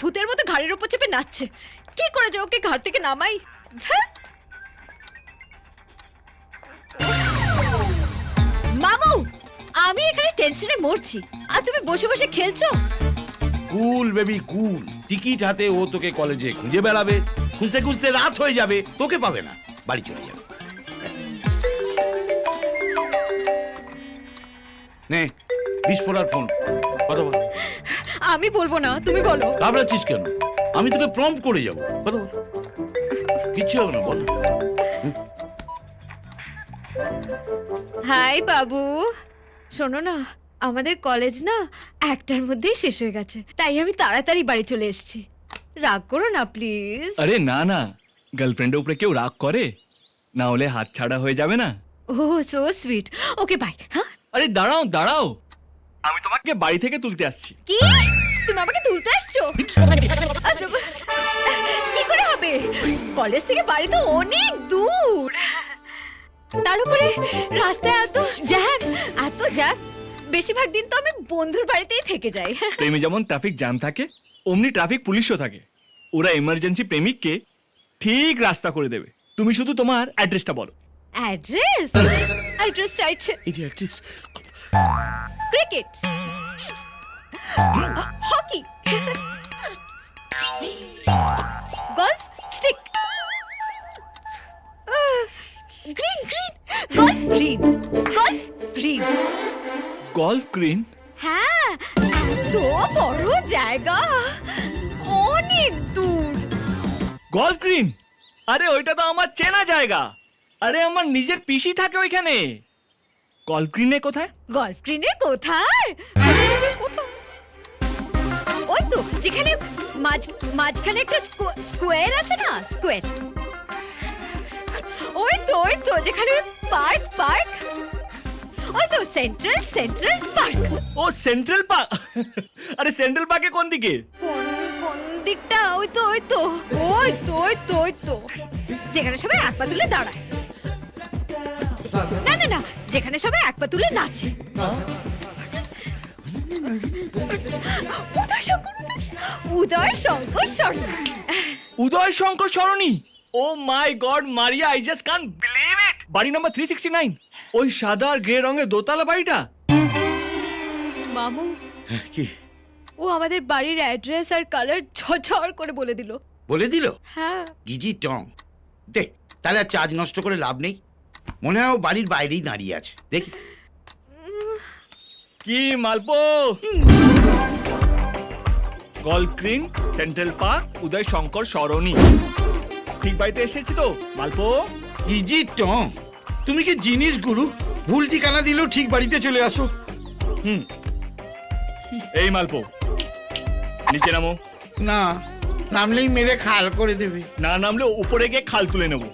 ভূতের মতো ঘাড়ের উপর চেপে নাচছে। কি করে যে ওকে ঘাড় থেকে নামাই? ধ্যাৎ। মামু, আমি এখানে টেনশনে মরছি আর তুমি বসে বসে খেলছো। কুল বেবি কুল। টিকিট হাতে ও তোকে কলেজে খুঁজে বেড়াবে, খুঁজতে খুঁজতে রাত হয়ে যাবে, তোকে পাবে না, বাড়ি চলে যাবে। নে বিস্ফোরার ফোন, কথা বল। আমি বলবো না, তুমি বলো। ঘাবড়াচ্ছিস কেন? আমি তোকে প্রম্পট করে যাবো, কথা বল। কিচ্ছু হবে না, বল। হাই বাবু, শোনো না, আমাদের কলেজ না একটার মধ্যেই শেষ হয়ে গেছে, তাই আমি তাড়াতাড়ি বাড়ি চলে এসেছি। রাগ করো না প্লিজ। আরে না না, গার্লফ্রেন্ডের উপরে কেউ রাগ করে? না হলে হাত ছাড়া হয়ে যাবে না। ও সো সুইট। Okay bye. হ্যাঁ, আরে দাঁড়াও দাঁড়াও, আমি তোমাকে বাড়ি থেকে তুলতে আসছি। কি তুমি আমাকে তুলতে আসছো? কি করে হবে? কলেজ থেকে বাড়ি তো অনেক দূর, তার উপরে রাস্তায় এত জ্যাম। বেশিরভাগ দিন তো আমি বন্ধুর বাড়িতেই থেকে যাই। প্রেমে যেমন ট্রাফিক জ্যাম থাকে, অমনি ট্রাফিক পুলিশও থাকে। ওরা এমার্জেন্সি প্রেমিককে ঠিক রাস্তা করে দেবে। তুমি শুধু তোমার অ্যাড্রেসটা বলো। অ্যাড্রেস চাইছে। এই যে address. Cricket, hockey, golf stick, green green, golf green, golf green. Golf green? হ্যাঁ, এত বড় জায়গা, অনেক দূর। Golf green? আরে ওইটা তো আমার চেনা জায়গা। আরে আমার নিজের পিসি থাকে ওইখানে। গলফ গ্রিনে কোথায়? গলফ গ্রিনের কোথায়? ওই তো যেখানে মাঝখানে একটা স্কোয়ার আছে না, স্কোয়ার। ওই তো যেখানে পার্ক। ওই তো সেন্ট্রাল পার্ক। ও সেন্ট্রাল পার্ক? আরে সেন্ট্রাল পার্কে কোন দিকে? কোন দিকটা? ওই তো যেখানে সবাই এক পা তুলে দাঁড়ায়। না, যেখানে সবাই এক পা তুলে নাচে। Uday Shankar Sarani. Uday Shankar Sarani? Oh my god Maria, I just can't believe it. বাড়ি নাম্বার 369, ওই সাদা আর গ্রে রঙের দোতলা বাড়িটা। মামু, কি ও আমাদের বাড়ির অ্যাড্রেস আর কালার ঝরঝর করে বলে দিল। বলে দিল? হ্যাঁ। গিজি টং দে, তাহলে আর চার্জ নষ্ট করে লাভ নেই। মনে হয় ও বাড়ির বাইরেই দাঁড়িয়ে আছে, দেখি। কি মালপো? গলফ গ্রিন, সেন্ট্রাল পার্ক, উদয় শঙ্কর সরণি। ঠিক বাড়িতে এসেছি তো মালপো? গিজি টং, তুমি কি জিনিস গুরু? ভুল ঠিকানা দিলেও ঠিক বাড়িতে চলে আসো। এই মালপো, নিচে নামো। না, নামলেই মেরে খাল করে দেবে। না নামলে উপরে গিয়ে খাল তুলে নেবো।